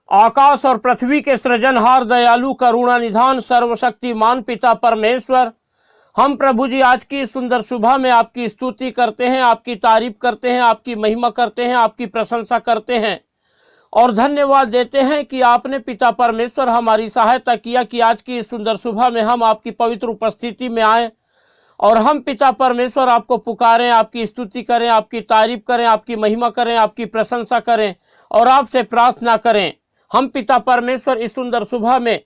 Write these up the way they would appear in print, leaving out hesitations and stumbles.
आकाश और पृथ्वी के सृजनहार, दयालु, करुणा निधान, सर्वशक्तिमान पिता परमेश्वर, हम प्रभु जी आज की सुंदर सुबह में आपकी स्तुति करते हैं, आपकी तारीफ करते हैं, आपकी महिमा करते हैं, आपकी प्रशंसा करते हैं और धन्यवाद देते हैं कि आपने पिता परमेश्वर हमारी सहायता किया कि आज की सुंदर सुबह में हम आपकी पवित्र उपस्थिति में आए और हम पिता परमेश्वर आपको पुकारें, आपकी स्तुति करें, आपकी तारीफ करें, आपकी महिमा करें, आपकी प्रशंसा करें और आपसे प्रार्थना करें। हम पिता परमेश्वर इस सुंदर सुबह में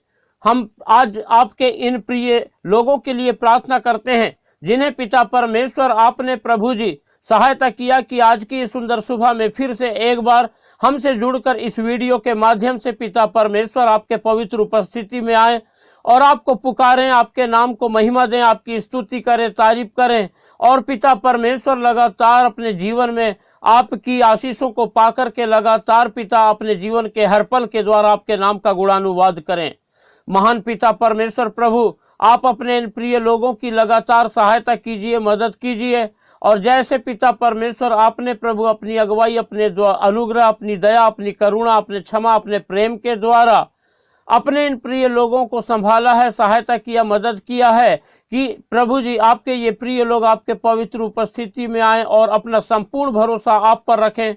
हम आज आपके इन प्रिय लोगों के लिए प्रार्थना करते हैं जिन्हें पिता परमेश्वर आपने प्रभु जी सहायता किया कि आज की इस सुंदर सुबह में फिर से एक बार हमसे जुड़कर इस वीडियो के माध्यम से पिता परमेश्वर आपके पवित्र उपस्थिति में आए और आपको पुकारें, आपके नाम को महिमा दें, आपकी स्तुति करें, तारीफ करें और पिता परमेश्वर लगातार अपने जीवन में आपकी आशीषों को पाकर के लगातार पिता अपने जीवन के हर पल के द्वारा आपके नाम का गुणानुवाद करें। महान पिता परमेश्वर प्रभु, आप अपने इन प्रिय लोगों की लगातार सहायता कीजिए, मदद कीजिए और जैसे पिता परमेश्वर आपने प्रभु अपनी अगुवाई, अपने अनुग्रह, अपनी दया, अपनी करुणा, अपने क्षमा, अपने प्रेम के द्वारा अपने इन प्रिय लोगों को संभाला है, सहायता किया, मदद किया है कि प्रभु जी आपके ये प्रिय लोग आपके पवित्र उपस्थिति में आए और अपना संपूर्ण भरोसा आप पर रखें।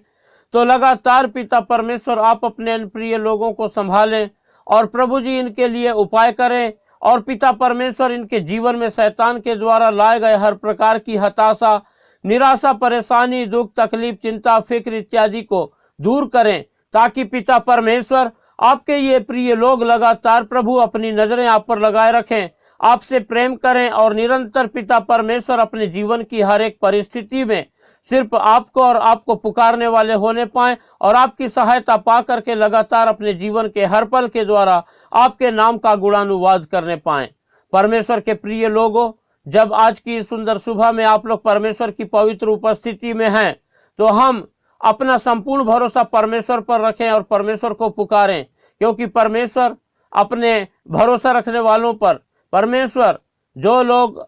तो लगातार पिता परमेश्वर आप अपने इन प्रिय लोगों को संभालें और प्रभु जी इनके लिए उपाय करें और पिता परमेश्वर इनके जीवन में शैतान के द्वारा लाए गए हर प्रकार की हताशा, निराशा, परेशानी, दुख, तकलीफ, चिंता, फिक्र इत्यादि को दूर करें ताकि पिता परमेश्वर आपके ये प्रिय लोग लगातार प्रभु अपनी नजरें आप पर लगाए रखें, आपसे प्रेम करें और निरंतर पिता परमेश्वर अपने जीवन की हर एक परिस्थिति में सिर्फ आपको और आपको पुकारने वाले होने पाएं और आपकी सहायता पा करके लगातार अपने जीवन के हर पल के द्वारा आपके नाम का गुणानुवाद करने पाएं। परमेश्वर के प्रिय लोगों, जब आज की सुंदर सुबह में आप लोग परमेश्वर की पवित्र उपस्थिति में हैं तो हम अपना संपूर्ण भरोसा परमेश्वर पर रखें और परमेश्वर को पुकारें, क्योंकि परमेश्वर अपने भरोसा रखने वालों पर, परमेश्वर जो लोग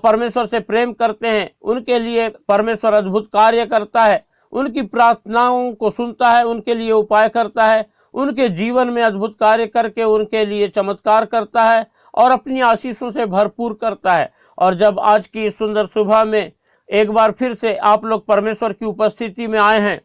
परमेश्वर से प्रेम करते हैं उनके लिए परमेश्वर अद्भुत कार्य करता है, उनकी प्रार्थनाओं को सुनता है, उनके लिए उपाय करता है, उनके जीवन में अद्भुत कार्य करके उनके लिए चमत्कार करता है और अपनी आशीषों से भरपूर करता है। और जब आज की सुंदर सुबह में एक बार फिर से आप लोग परमेश्वर की उपस्थिति में आए हैं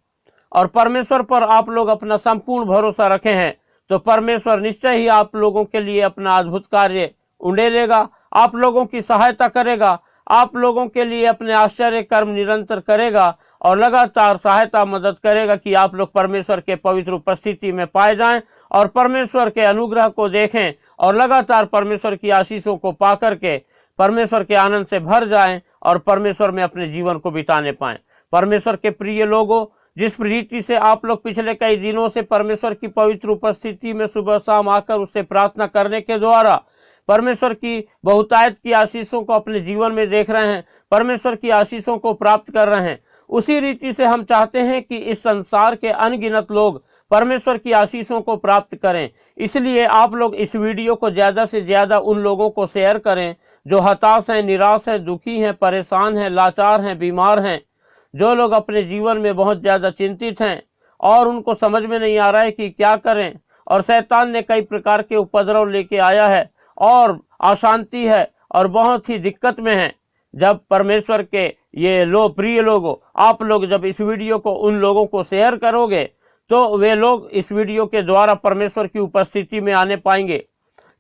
और परमेश्वर पर आप लोग अपना संपूर्ण भरोसा रखे हैं तो परमेश्वर निश्चय ही आप लोगों के लिए अपना अद्भुत कार्य उंडेलेगा, आप लोगों की सहायता करेगा, आप लोगों के लिए अपने आश्चर्य कर्म निरंतर करेगा और लगातार सहायता मदद करेगा कि आप लोग परमेश्वर के पवित्र उपस्थिति में पाए जाएं और परमेश्वर के अनुग्रह को देखें और लगातार परमेश्वर की आशीषों को पा करके परमेश्वर के आनंद से भर जाएं और परमेश्वर में अपने जीवन को बिताने पाएं। परमेश्वर के प्रिय लोगों, जिस रीति से आप लोग पिछले कई दिनों से परमेश्वर की पवित्र उपस्थिति में सुबह शाम आकर उससे प्रार्थना करने के द्वारा परमेश्वर की बहुतायत की आशीषों को अपने जीवन में देख रहे हैं, परमेश्वर की आशीषों को प्राप्त कर रहे हैं, उसी रीति से हम चाहते हैं कि इस संसार के अनगिनत लोग परमेश्वर की आशीषों को प्राप्त करें। इसलिए आप लोग इस वीडियो को ज़्यादा से ज़्यादा उन लोगों को शेयर करें जो हताश हैं, निराश हैं, दुखी हैं, परेशान हैं, लाचार हैं, बीमार हैं, जो लोग अपने जीवन में बहुत ज़्यादा चिंतित हैं और उनको समझ में नहीं आ रहा है कि क्या करें और शैतान ने कई प्रकार के उपद्रव लेके आया है और अशांति है और बहुत ही दिक्कत में है। जब परमेश्वर के ये प्रिय लोगों, आप लोग जब इस वीडियो को उन लोगों को शेयर करोगे तो वे लोग इस वीडियो के द्वारा परमेश्वर की उपस्थिति में आने पाएंगे,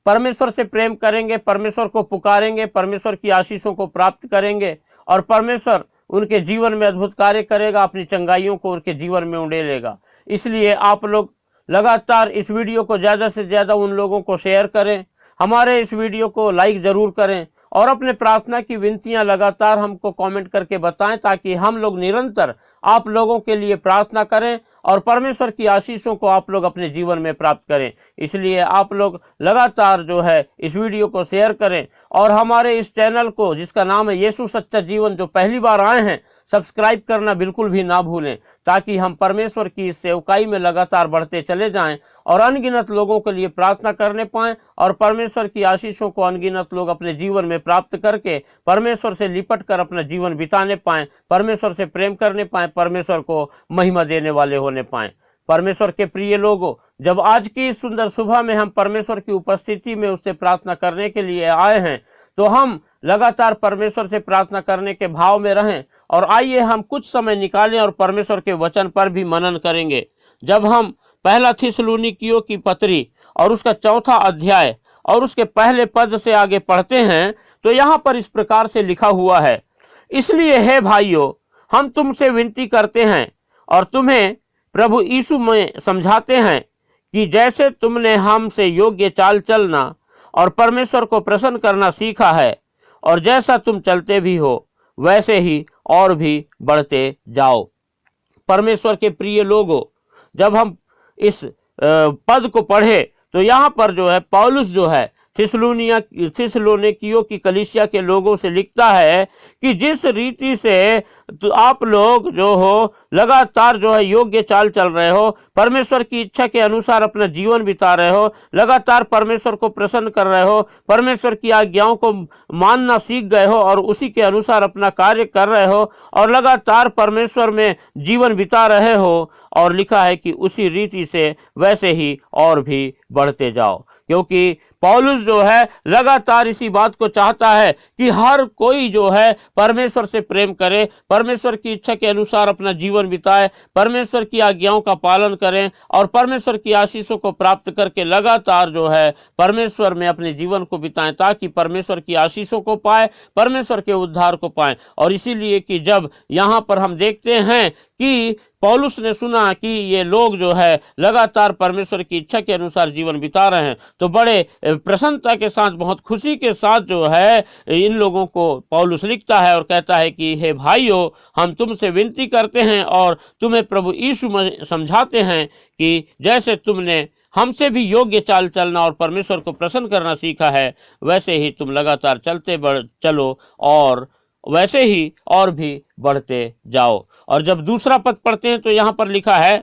परमेश्वर से प्रेम करेंगे, परमेश्वर को पुकारेंगे, परमेश्वर की आशीषों को प्राप्त करेंगे और परमेश्वर उनके जीवन में अद्भुत कार्य करेगा, अपनी चंगाइयों को उनके जीवन में उंडेलेगा। इसलिए आप लोग लगातार इस वीडियो को ज़्यादा से ज़्यादा उन लोगों को शेयर करें, हमारे इस वीडियो को लाइक ज़रूर करें और अपने प्रार्थना की विनतियां लगातार हमको कमेंट करके बताएं ताकि हम लोग निरंतर आप लोगों के लिए प्रार्थना करें और परमेश्वर की आशीषों को आप लोग अपने जीवन में प्राप्त करें। इसलिए आप लोग लगातार जो है इस वीडियो को शेयर करें और हमारे इस चैनल को, जिसका नाम है यीशु सच्चा जीवन, जो पहली बार आए हैं, सब्सक्राइब करना बिल्कुल भी ना भूलें ताकि हम परमेश्वर की इस सेवकाई में लगातार बढ़ते चले जाएं और अनगिनत लोगों के लिए प्रार्थना करने पाएं और परमेश्वर की आशीषों को अनगिनत लोग अपने जीवन में प्राप्त करके परमेश्वर से लिपट कर अपना जीवन बिताने पाएं, परमेश्वर से प्रेम करने पाएं, परमेश्वर को महिमा देने वाले होने पाएं। परमेश्वर के प्रिय लोगों, जब आज की इस सुंदर सुबह में हम परमेश्वर की उपस्थिति में उससे प्रार्थना करने के लिए आए हैं, तो हम लगातार परमेश्वर से प्रार्थना करने के भाव में रहें। और आइए हम कुछ समय निकालें और परमेश्वर के वचन पर भी मनन करेंगे। जब हम पहला थिस्सलुनीकियों की पत्री और उसका 4था अध्याय और उसके पहले पद से आगे पढ़ते हैं, तो यहाँ पर इस प्रकार से लिखा हुआ है, इसलिए हे भाइयों, हम तुमसे विनती करते हैं और तुम्हें प्रभु यीशु में समझाते हैं कि जैसे तुमने हमसे योग्य चाल चलना और परमेश्वर को प्रसन्न करना सीखा है, और जैसा तुम चलते भी हो वैसे ही और भी बढ़ते जाओ। परमेश्वर के प्रिय लोगों, जब हम इस पद को पढ़े तो यहाँ पर जो है पौलुस जो है थिस्सलुनीकियों की कलीसिया के लोगों से लिखता है कि जिस रीति से तो आप लोग जो हो लगातार जो है योग्य चाल चल रहे हो, परमेश्वर की इच्छा के अनुसार अपना जीवन बिता रहे हो, लगातार परमेश्वर को प्रसन्न कर रहे हो, परमेश्वर की आज्ञाओं को मानना सीख गए हो और उसी के अनुसार अपना कार्य कर रहे हो और लगातार परमेश्वर में जीवन बिता रहे हो, और लिखा है कि उसी रीति से वैसे ही और भी बढ़ते जाओ। क्योंकि पौलुस जो है लगातार इसी बात को चाहता है कि हर कोई जो है परमेश्वर से प्रेम करे, परमेश्वर की इच्छा के अनुसार अपना जीवन बिताए, परमेश्वर की आज्ञाओं का पालन करें और परमेश्वर की आशीषों को प्राप्त करके लगातार जो है परमेश्वर में अपने जीवन को बिताएं, ताकि परमेश्वर की आशीषों को पाए, परमेश्वर के उद्धार को पाएं। और इसीलिए कि जब यहाँ पर हम देखते हैं कि पौलुस ने सुना कि ये लोग जो है लगातार परमेश्वर की इच्छा के अनुसार जीवन बिता रहे हैं, तो बड़े प्रसन्नता के साथ, बहुत खुशी के साथ जो है इन लोगों को पौलुस लिखता है और कहता है कि हे भाइयों, हम तुमसे विनती करते हैं और तुम्हें प्रभु यीशु में समझाते हैं कि जैसे तुमने हमसे भी योग्य चाल चलना और परमेश्वर को प्रसन्न करना सीखा है, वैसे ही तुम लगातार चलो और वैसे ही और भी बढ़ते जाओ। और जब दूसरा पद पढ़ते हैं तो यहाँ पर लिखा है,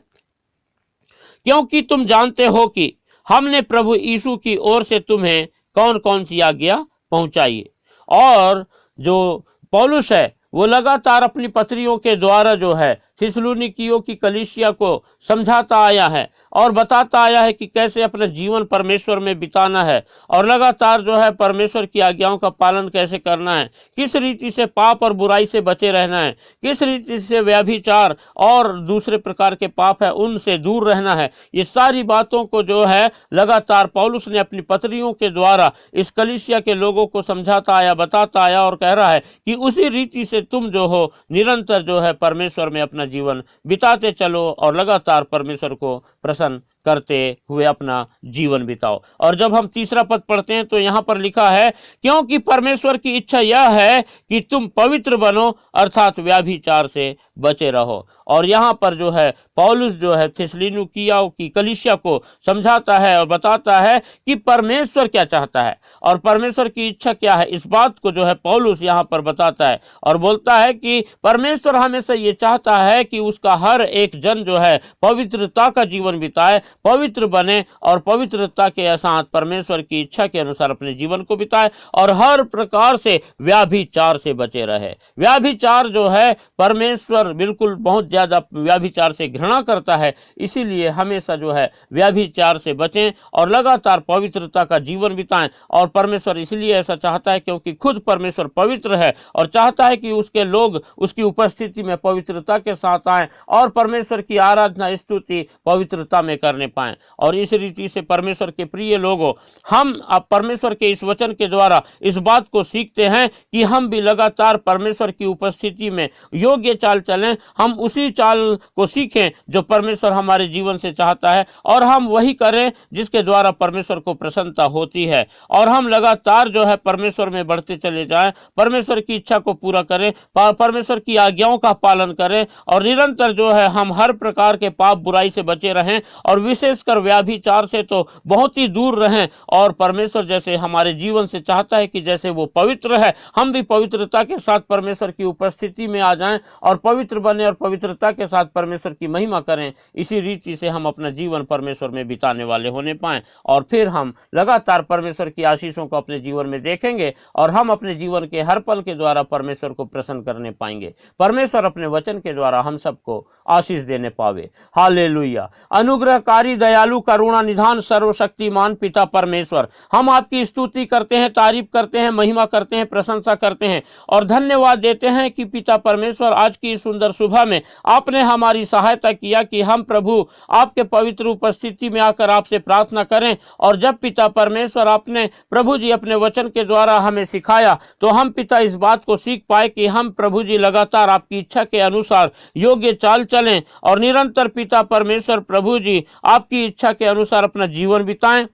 क्योंकि तुम जानते हो कि हमने प्रभु यीशु की ओर से तुम्हें कौन कौन सी आज्ञा पहुंचाई है। और जो पौलुस है वो लगातार अपनी पत्रियों के द्वारा जो है थिस्सलुनीकियों की कलीसिया को समझाता आया है और बताता आया है कि कैसे अपना जीवन परमेश्वर में बिताना है और लगातार जो है परमेश्वर की आज्ञाओं का पालन कैसे करना है, किस रीति से पाप और बुराई से बचे रहना है, किस रीति से व्यभिचार और दूसरे प्रकार के पाप है उनसे दूर रहना है। ये सारी बातों को जो है लगातार पौलुस ने अपनी पत्रियों के द्वारा इस कलीसिया के लोगों को समझाता आया, बताता आया और कह रहा है कि उसी रीति से तुम जो हो निरंतर जो है परमेश्वर में अपना जीवन बिताते चलो और लगातार परमेश्वर को प्रसन्न करते हुए अपना जीवन बिताओ। और जब हम तीसरा पद पढ़ते हैं तो यहाँ पर लिखा है, क्योंकि परमेश्वर की इच्छा यह है कि तुम पवित्र बनो, अर्थात व्यभिचार से बचे रहो। और यहाँ पर जो है पौलुस जो है थिस्सलुनीकियों की कलीसिया को समझाता है और बताता है कि परमेश्वर क्या चाहता है और परमेश्वर की इच्छा क्या है। इस बात को जो है पौलुस यहाँ पर बताता है और बोलता है कि परमेश्वर हमेशा ये चाहता है कि उसका हर एक जन जो है पवित्रता का जीवन बिताए, पवित्र बने और पवित्रता के साथ परमेश्वर की इच्छा के अनुसार अपने जीवन को बिताए और हर प्रकार से व्यभिचार से बचे रहे। व्यभिचार जो है परमेश्वर बिल्कुल बहुत ज्यादा व्यभिचार से घृणा करता है, इसीलिए हमेशा जो है व्यभिचार से बचें और लगातार पवित्रता का जीवन बिताएं। और परमेश्वर इसलिए ऐसा चाहता है क्योंकि खुद परमेश्वर पवित्र है और चाहता है कि उसके लोग उसकी उपस्थिति में पवित्रता के साथ आएं और परमेश्वर की आराधना स्तुति पवित्रता में करने पाएं। और इस रीति से परमेश्वर के प्रिय लोगों, हम अब परमेश्वर के इस वचन के द्वारा इस बात को सीखते हैं कि हम भी लगातार परमेश्वर की उपस्थिति में योग्य चाल चलें, हम उसी चाल को सीखें जो परमेश्वर हमारे जीवन से चाहता है और हम वही करें जिसके द्वारा परमेश्वर को प्रसन्नता होती है। और हम लगातार जो है परमेश्वर में बढ़ते चले जाएं, परमेश्वर की इच्छा को पूरा करें, परमेश्वर की आज्ञाओं का पालन करें और निरंतर जो है हम हर प्रकार के पाप बुराई से बचे रहें और विशेषकर व्यभिचार से तो बहुत ही दूर रहें। और परमेश्वर जैसे हमारे जीवन से चाहता है कि जैसे वो पवित्र है, हम भी पवित्रता के साथ परमेश्वर की उपस्थिति में आ जाएं और पवित्र बने और पवित्रता के साथ परमेश्वर की महिमा करें। इसी रीति से हम अपना जीवन परमेश्वर में बिताने वाले होने पाएं और फिर हम लगातार परमेश्वर की आशीषों को अपने जीवन में देखेंगे और हम अपने जीवन के हर पल के द्वारा परमेश्वर को प्रसन्न करने पाएंगे। परमेश्वर अपने वचन के द्वारा हम सबको आशीष देने पावे। हालेलुया। अनुग्रहकारी भारी दयालु करुणा निधान सर्वशक्तिमान पिता परमेश्वर, हम आपकी स्तुति करते हैं, तारीफ करते हैं, महिमा करते हैं, प्रशंसा करते हैं और धन्यवाद देते हैं कि पिता परमेश्वर आज की सुंदर सुबह में आपने हमारी सहायता किया कि हम प्रभु आपके पवित्र उपस्थिति में आकर आपसे प्रार्थना करें। और जब पिता परमेश्वर आपने प्रभु जी अपने वचन के द्वारा हमें सिखाया तो हम पिता इस बात को सीख पाए कि हम प्रभु जी लगातार आपकी इच्छा के अनुसार योग्य चाल चलें और निरंतर पिता परमेश्वर प्रभु जी आपकी इच्छा के अनुसार अपना जीवन बिताएं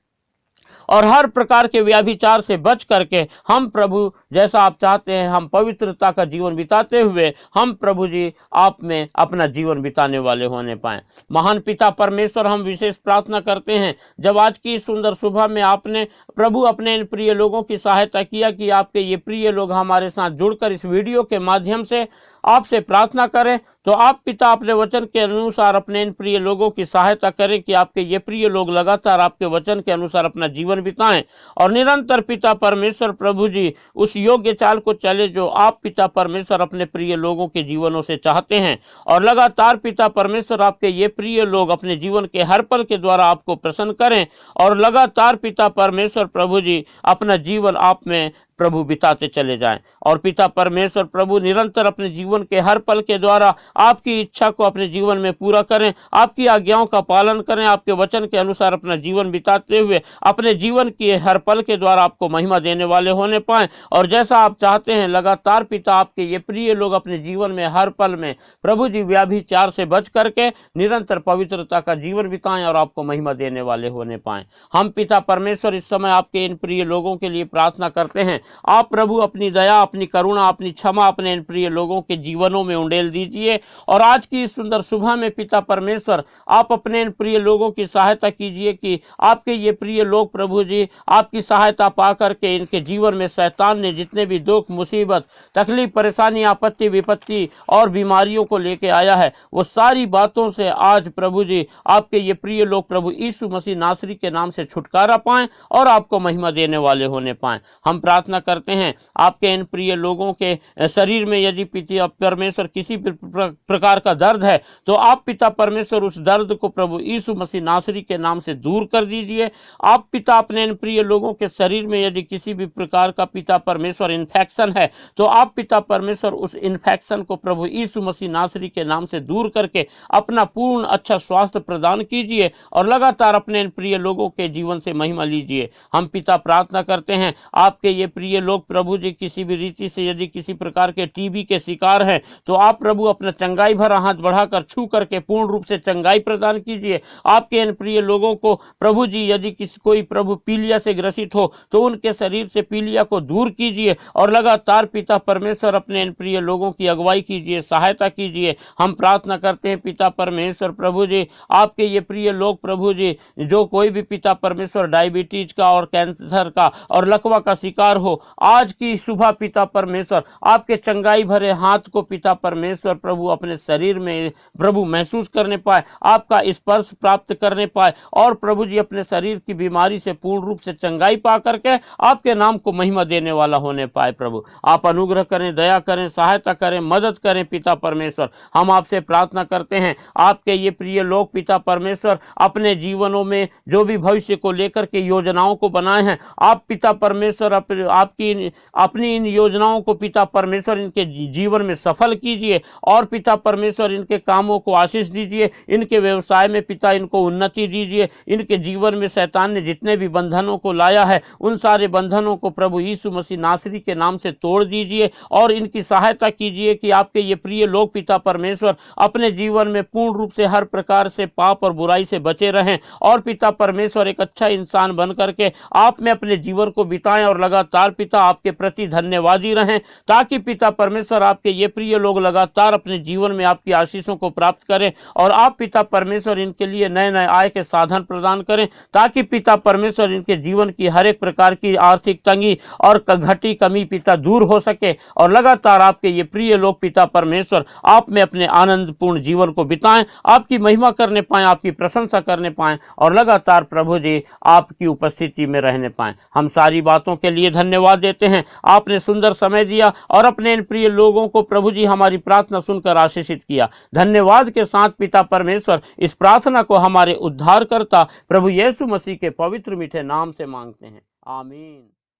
और हर प्रकार के व्याभिचार से बच करके हम प्रभु जैसा आप चाहते हैं हम पवित्रता का जीवन बिताते हुए हम प्रभु जी आप में अपना जीवन बिताने वाले होने पाएं। महान पिता परमेश्वर, हम विशेष प्रार्थना करते हैं जब आज की सुंदर सुबह में आपने प्रभु अपने इन प्रिय लोगों की सहायता किया कि आपके ये प्रिय लोग हमारे साथ जुड़कर इस वीडियो के माध्यम से आपसे प्रार्थना करें, तो आप पिता अपने वचन के अनुसार अपने इन प्रिय लोगों की सहायता करें कि आपके ये प्रिय लोग लगातार आपके वचन के अनुसार अपना जीवन बिताएं और निरंतर पिता परमेश्वर प्रभु जी उस योग्य चाल को चले जो आप पिता परमेश्वर अपने प्रिय लोगों के जीवनों से चाहते हैं। और लगातार पिता परमेश्वर आपके ये प्रिय लोग अपने जीवन के हर पल के द्वारा आपको प्रसन्न करें और लगातार पिता परमेश्वर प्रभु जी अपना जीवन आप में प्रभु बिताते चले जाएं और पिता परमेश्वर प्रभु निरंतर अपने जीवन के हर पल के द्वारा आपकी इच्छा को अपने जीवन में पूरा करें, आपकी आज्ञाओं का पालन करें, आपके वचन के अनुसार अपना जीवन बिताते हुए अपने जीवन के हर पल के द्वारा आपको महिमा देने वाले होने पाएं। और जैसा आप चाहते हैं लगातार पिता आपके ये प्रिय लोग अपने जीवन में हर पल में प्रभु जी व्याभिचार से बच करके निरंतर पवित्रता का जीवन बिताएं और आपको महिमा देने वाले होने पाएं। हम पिता परमेश्वर इस समय आपके इन प्रिय लोगों के लिए प्रार्थना करते हैं, आप प्रभु अपनी दया, अपनी करुणा, अपनी क्षमा अपने इन प्रिय लोगों के जीवनों में उंडेल दीजिए। और आज की इस सुंदर सुबह में पिता परमेश्वर आप अपने इन प्रिय लोगों की सहायता कीजिए कि आपके ये प्रिय लोग प्रभु जी आपकी सहायता पा करके इनके जीवन में शैतान ने जितने भी दुख, मुसीबत, तकलीफ, परेशानी, आपत्ति, विपत्ति और बीमारियों को लेके आया है वो सारी बातों से आज प्रभु जी आपके ये प्रिय लोग प्रभु यीशु मसीह नासरी के नाम से छुटकारा पाएं और आपको महिमा देने वाले होने पाएं। हम प्रार्थना करते हैं आपके इन प्रिय लोगों के शरीर में यदि पिता परमेश्वर किसी प्रकार का दर्द है तो आप पिता परमेश्वर उस दर्द को प्रभु यीशु मसीह नासरी के नाम से दूर कर दीजिए। आप पिता अपने इन प्रिय लोगों के शरीर में यदि किसी भी प्रकार का पिता परमेश्वर इन्फेक्शन है तो आप पिता परमेश्वर उस इन्फेक्शन को प्रभु यीशु मसीह नासरी के नाम से दूर करके अपना पूर्ण अच्छा स्वास्थ्य प्रदान कीजिए और लगातार अपने इन प्रिय लोगों के जीवन से महिमा लीजिए। हम पिता प्रार्थना करते हैं आपके ये प्रिय लोग प्रभु जी किसी भी रीति से यदि किसी प्रकार के टीबी के शिकार हैं तो आप प्रभु अपना चंगाई भरा हाथ बढ़ाकर छू करके पूर्ण रूप से चंगाई प्रदान कीजिए। आपके इन प्रिय लोगों को प्रभु जी यदि कोई प्रभु पीलिया से ग्रसित हो तो उनके शरीर से पीलिया को दूर कीजिए और लगातार पिता परमेश्वर अपने इन प्रिय लोगों की अगुवाई कीजिए, सहायता कीजिए। हम प्रार्थना करते हैं पिता परमेश्वर प्रभु जी आपके ये प्रिय लोग प्रभु जी जो कोई भी पिता परमेश्वर डायबिटीज का और कैंसर का और लकवा का शिकार हो, आज की सुबह पिता परमेश्वर आपके चंगाई भरे हाथ को पिता परमेश्वर प्रभु अपने शरीर में प्रभु महसूस करने पाए, आपका स्पर्श प्राप्त करने पाए और प्रभु जी अपने शरीर की बीमारी से पूर्ण रूप से चंगाई पा करके आपके नाम को महिमा देने वाला होने पाए। प्रभु आप अनुग्रह करें, दया करें, सहायता करें, मदद करें पिता परमेश्वर। हम आपसे प्रार्थना करते हैं आपके ये प्रिय लोग पिता परमेश्वर अपने जीवनों में जो भी भविष्य को लेकर के योजनाओं को बनाए हैं आप पिता परमेश्वर आपकी अपनी इन योजनाओं को पिता परमेश्वर इनके जीवन में सफल कीजिए और पिता परमेश्वर इनके कामों को आशीष दीजिए, इनके व्यवसाय में पिता इनको उन्नति दीजिए। इनके जीवन में शैतान ने जितने भी बंधनों को लाया है उन सारे बंधनों को प्रभु यीशु मसीह नासरी के नाम से तोड़ दीजिए और इनकी सहायता कीजिए कि आपके ये प्रिय लोग पिता परमेश्वर अपने जीवन में पूर्ण रूप से हर प्रकार से पाप और बुराई से बचे रहें और पिता परमेश्वर एक अच्छा इंसान बन करके आप में अपने जीवन को बिताएं और लगातार पिता आपके प्रति धन्यवादी रहें ताकि पिता परमेश्वर आपके ये प्रिय लोग लगातार अपने जीवन में आपकी आशीषों को प्राप्त करें और आप पिता परमेश्वर इनके लिए नए नए आय के साधन प्रदान करें ताकि पिता परमेश्वर इनके जीवन की हर एक प्रकार की आर्थिक तंगी और घटी कमी पिता दूर हो सके और लगातार आपके ये प्रिय लोग पिता परमेश्वर आप में अपने आनंदपूर्ण जीवन को बिताएं, आपकी महिमा करने पाएं, आपकी प्रशंसा करने पाएं और लगातार प्रभु जी आपकी उपस्थिति में रहने पाएं। हम सारी बातों के लिए धन्यवाद धन्यवाद देते हैं। आपने सुंदर समय दिया और अपने इन प्रिय लोगों को प्रभु जी हमारी प्रार्थना सुनकर आशीषित किया। धन्यवाद के साथ पिता परमेश्वर इस प्रार्थना को हमारे उद्धारकर्ता प्रभु यीशु मसीह के पवित्र मीठे नाम से मांगते हैं, आमीन।